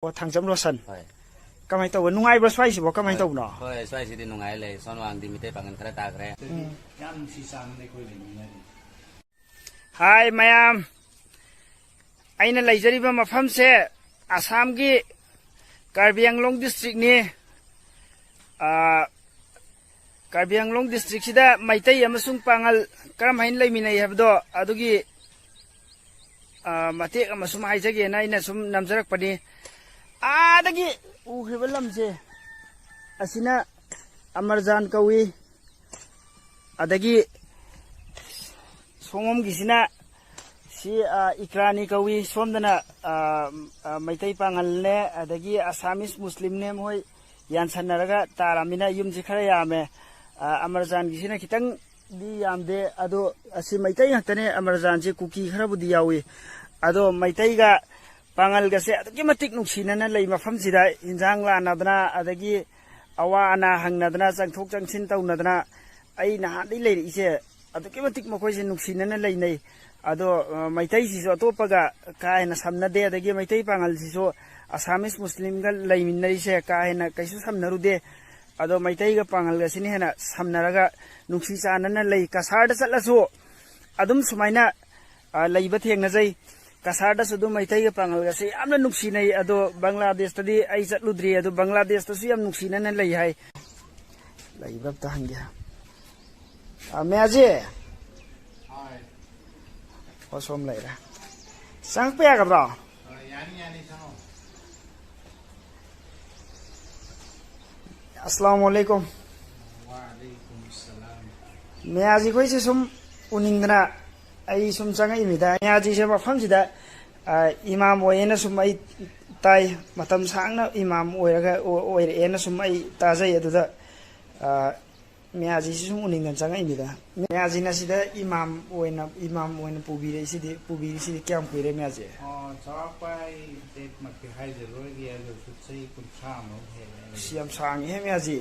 ꯑꯣ ꯊꯥꯡꯖꯝ ꯂꯣꯁꯟ ꯍꯣꯏ ꯀꯃꯥꯏ ꯇꯧꯕ ꯅꯨꯡꯉꯥꯏꯕ꯭ꯔꯥ ꯁ꯭ꯋꯥꯏꯁꯤꯕꯣ ꯀꯃꯥꯏ ꯇꯧꯕꯅꯣ ꯍꯣꯏ ꯁ꯭ꯋꯥꯏꯁꯤꯗꯤ ꯅꯨꯡꯉꯥꯏ ꯂꯩ ꯁꯣꯟꯋꯥꯡꯗꯤ ꯃꯤꯇꯩ ꯄꯥꯡꯒꯜ ꯈꯔ ꯇꯥꯈ꯭ꯔꯦ ꯌꯥꯝ ꯅꯨꯡꯁꯤ ꯆꯥꯟꯅꯅ ꯑꯩꯈꯣꯏ ꯂꯩꯃꯤꯟꯅꯔꯤ ꯍꯥꯏ ꯃꯌꯥꯝ ꯑꯩꯅ ꯂꯩꯖꯔꯤꯕ ꯃꯐꯝꯁꯦ ꯑꯁꯥꯝꯒꯤ ꯀꯥꯔꯕꯤ ꯑꯪꯂꯣꯡ ꯗꯤꯁꯇ꯭ꯔꯤꯛꯅꯤ ꯀꯥꯔꯕꯤ ꯑꯪꯂꯣꯡ ꯗꯤꯁꯇ꯭ꯔꯤꯛꯁꯤꯗ ꯃꯩꯇꯩ ꯑꯃꯁꯨꯡ ꯄꯥꯡꯒꯜ ꯀꯔꯝ ꯍꯥꯏꯅ ꯂꯩꯃꯤꯟꯅꯩ ꯍꯥꯏꯕꯗꯣ ꯑꯗꯨꯒꯤ ꯃꯇꯦꯛ ꯑꯃ ꯁꯨꯝ ꯍꯥꯏꯖꯒꯦꯅ ꯑꯩꯅ ꯁꯨꯝ ꯅꯝꯖꯔꯛꯄꯅꯤ आदगी उखिब लमसे असिना अमरजान कौई अदगी सोंगम गिसिना सी इक्रानी कौई सोमदना मैतै पांगल ने अदगी असामिस मुस्लिम ने मोय यानसनरगा तारामिना युमसि खरा यामे अमरजान गिसिना खितंग दि यामदे अदो असि मैतै हतने अमरजान से कुकी खरा बुदि यावी अदो मैतैगा पांगल गसे अदगी मतिक नुक्सिनना लई मफमसिदा इंजांग लानदना अदगी अवा अना हंगनदना चंगथोक चंगसिन तौनदना अई नहादि लेरि इसे अदगी मतिक मखोइसे नुक्सिनना लैनै अदो मैतै सिसो अतोपगा काहेना समनदे अदगी मैतै पांगल सिसो असामिस मुस्लिम गा लैमिन्नरिसे काहेना कैसु समनरुदे अदो मैतै गा पांगल गसिनि हेना समनरगा नुक्सि चानना लई कसारदा चलसो अदुम सुमाइना लैबा थेंगनजै कसारदा सुदु मैतै गा पांगल गसे यामना नुक्सिनै अदो बांग्लादेश तदि आई चलुद्रि अदो बांग्लादेश तसु याम नुक्सिनना लई हाय लैबा त हंगे मेजे हाय ओसोम लैरा सांग पे आगब्रा यानी यानी सांगो अस्सलाम वालेकुम वालेकुम सलाम मेजी कोई से सुम उनिंगना आई सुम चंगा इमिदा मेजी से मफमसिदा इमाम ओयेना सुम आई ताई मतम सांगना इमाम ओयरगा ओयरेना सुम आई ताजै अदुदा मेजी से सुम उनिंगना चंगा इमिदा मेजी ना सिदा इमाम ओयना पुबिरे सिदि क्याम कुइरे मेजी चापाई डेट मक्के हाइजे रोगी अदो सुत्सै कुंथा मो हे सियाम सांगी हे मेजी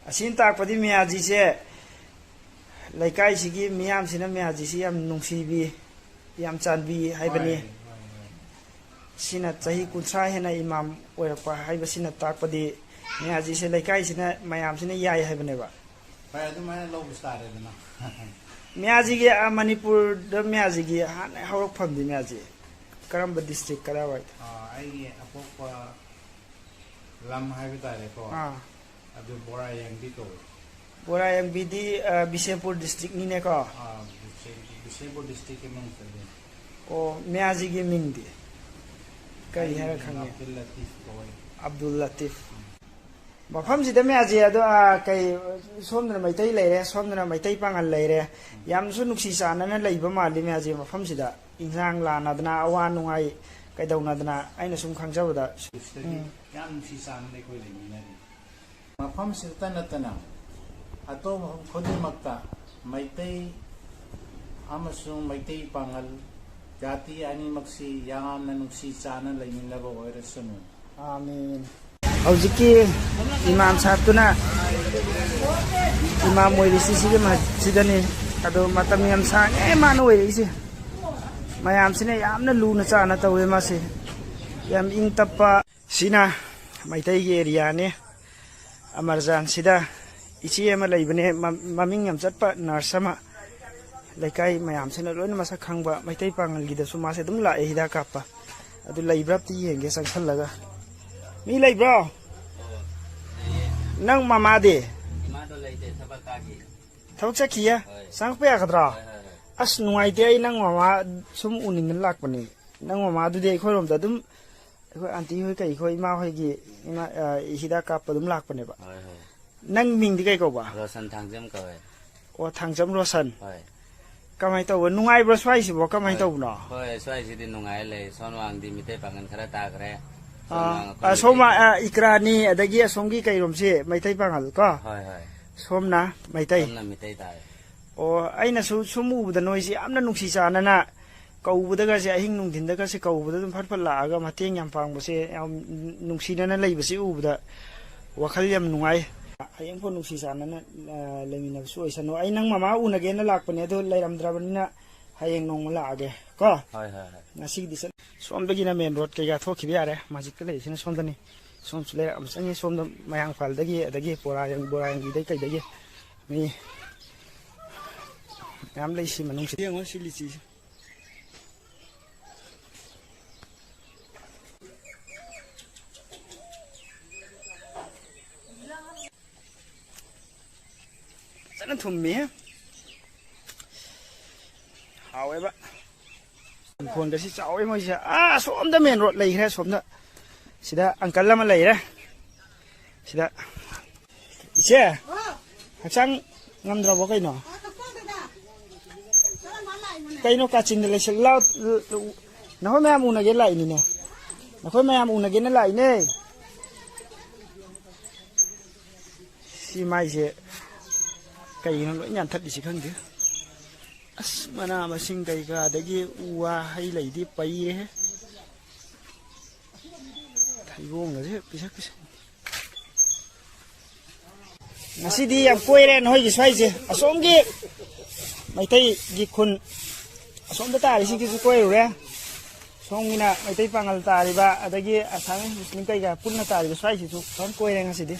असिन ताकपदि मेजी से लैकाई सिगी मियाम सिना मेजी सि याम नुंगसिबी याम चानबी हाइबनी सिना चाही कुंथा हेना इमाम ओयरपा हाइब सिना ताकपदि मेजी से लैकाई सिना मयाम सिना याय हाइबनेबा भाई अदु माने लोग स्टार्ट देना मेजी गे मणिपुर द मेजी गे हान हौरक फमदि मेजी करम डिस्ट्रिक्ट करा वाई आई अपोपा लम हाइब तारे को अदु बोरा यांगबी तो बोरा यांगबी बिशेपुर डिस्ट्रिक्ट नीने को बिशेपुर डिस्ट्रिक्ट के मंग चले ओ मेजी गे मिंगदि कई हेरा खंगे अब्दुल लतीफ मफम सिदा मेजी अदो कई सोमदना मैतै लेरे सोमदना मैतै पांगल लेरे यामसु नुक्सि चानना लैबा मालि मेजी मफम सिदा इंजांग लानदना अवा नुंगाई कैदौनदना आइना सुम खंगजबदा याम नुक्सि चानना अखोइ लेमिनरि मफम सिदा नतना अतो खुदिमक्ता मैतै अमसुंग मैतै पांगल जाति अनिमक्सि यामना नुक्सि चानना लेमिनबा ओइरसनु आमीन हौजिकी इमाम साहबतुना इमाम ओइरिसि सिगे मस्जिदनी अदो मतम याम सांगे मानो ओइरिसि मयाम सिने यामना लूना चाना तवे मासे याम इंग तप्पा सिना मैतै गे एरिया ने अमरजान सिदा इची एमा लैबने ममिंग याम चटपा नर्स अमा लैकाई मयाम सिना लोइना मसा खंगबा मैतै पांगल गिदसु मासे दुम लाए हिदा कापा अदु लैब्राप्ति येंगे संगसलगा मी लैब्रो नंग मामा दे इमादो लैते थबक कागी थबक चखिया सांग पे आगद्रा अस नुआइते आई नंग मामा सुम उनिंगन लाकपनी नंग मामा दुदे खोरोमदा दुम अखोय आंटी होय कई खोय इमा होयगी इमा हिदा कापा दुम लाकपनेबा होय होय नंग मिंगदि कई कोबा रोशन थांजम कवे ओ थांजम रोशन होय कमाय तव नुआइब्रो स्वाइसिबो कमाय तवनो होय स्वाइसिदि नुंगाय ले सोनवांगदि मितै पांगल खरा ताखरे सोमा इक्रानी अदगी असोंगी कैरोमसे मैतै पांगल को होय होय सोमना मैतै सोमना मितै ताय ओ आइना सुमुबदा नोइसि यामना नुक्सि चानना कौबदगासे अहिंग नुंदिनदगासे कौबदा दुम फटफट लागा मतेंग याम पांगबसे याम नुक्सिनना लैबसे उबदा वखल याम नुंगाय हयंग फो नुक्सि चानना लेमिनबसु ओइसनो आई नंग मामा उनगेना लाकपने दो लैरमद्राबनिना hayeng nong laage ko Hoi hoi hoi. ngasi di somdagina main road kaya thokhibi yare majik le sina somdani som sule am sangi somda mayang phal dagi pora yang dai kai dagi mi am le si manung si ngo si li si sana thummi however phone cái cháu ấy mới xóm đó miền rồi lấy ra xóm đó xí đó ăn cắn lắm mà lấy ra xí đó xe học sang ngâm đâu có cây nó cá chín lấy sợi lao nó không em uống cái lại nè nó không em uống cái nó lại nè xí mai gì cây nó lỗi nhàn thật đi chỉ không chứ mana masing kai ka dagi uwa hay lai di pai he thai gong la je pisak pisak ngasi di yang koi ren hoi gi swai je asom gi Meitei gi khun asom da ta ri sing gi koi re song mina Meitei Pangal ta ri ba adagi asam muslim kai ga punna ta ri swai ji su kon koi re ngasi di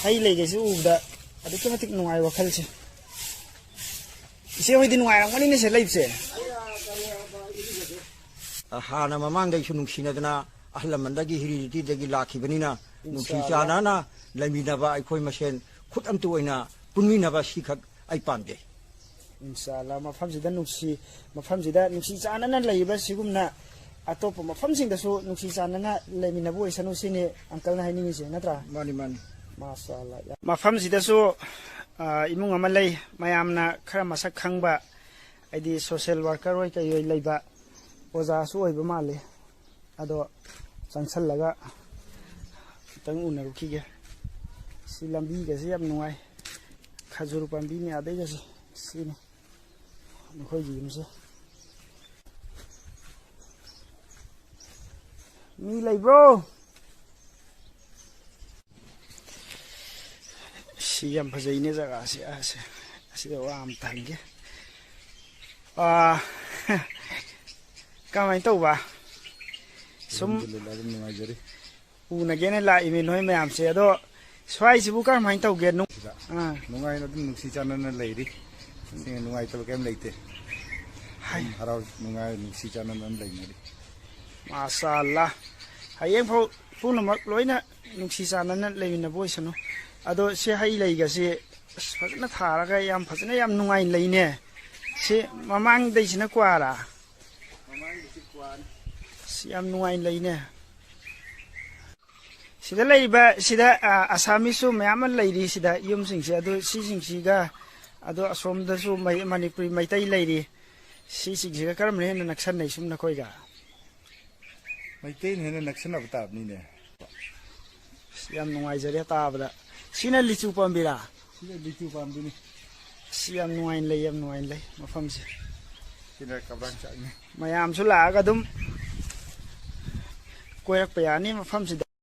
hay lai ge su u da adiki matik nungai wakhal se isi hoy din ngai ngani ne se leip se hana mamang dai sunung sinadana ahlamandagi hiriti dagi lakhibani nungsi chanana laiminaba aikoi masen khut am tu oina punminaba sikhak ai pamde inshallah mafamsida nungsi chanana leiba sigumna atop mafamsing da su nungsi chanana leiminabu oisanu sini uncle na haini se natra mani mashallah mafamsida su imung amalai mayamna khara masak khangba aidi social worker oi kai oi leiba oza su oiba male ado changsal laga tang una rukhige si lambi ga si yam nuai khajur pambi ni adai ga si ni khoi ji mse mi lei bro si yam phajai ne jaga si da wa am tange kamai to ba sum una gene la imi noi mayam se ado swai sibu kar mai to ge nu nungai na dum nungsi chanana leiri sing nungai to kem leite hai harau nungai nungsi chanana leimari masallah hayeng phau phuna mak loina nungsi chanana leimina boisanu ado se hai lei ga se fazna thara ga yam fazna yam nungai leine se mamang dei sina kwara mamang dei kwan se yam nungai leine sida leiba sida asami su mayam leiri sida yum sing se ado si sing si ga ado asom da su manipuri Meitei leiri si sing si ga karam ne naksan nei sum na koi ga Meitei ne naksan ab tab ni ne yam nungai jare ta bada sina lichu pambira sina lichu pambini si yam nungai lei mafam se sina kabran cha ni mayam su la ga dum koyak pa yani mafam sida